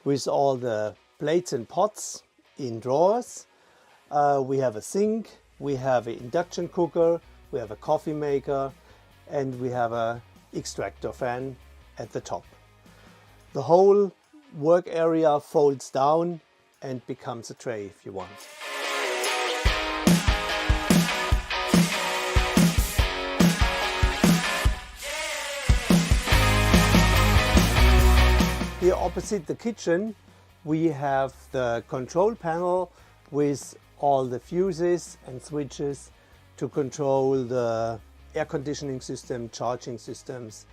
with all the plates and pots in drawers. We have a sink, we have an induction cooker, we have a coffee maker, and we have a extractor fan at the top. The whole work area folds down and becomes a tray if you want. Here opposite the kitchen we have the control panel with all the fuses and switches to control the air conditioning system, charging systems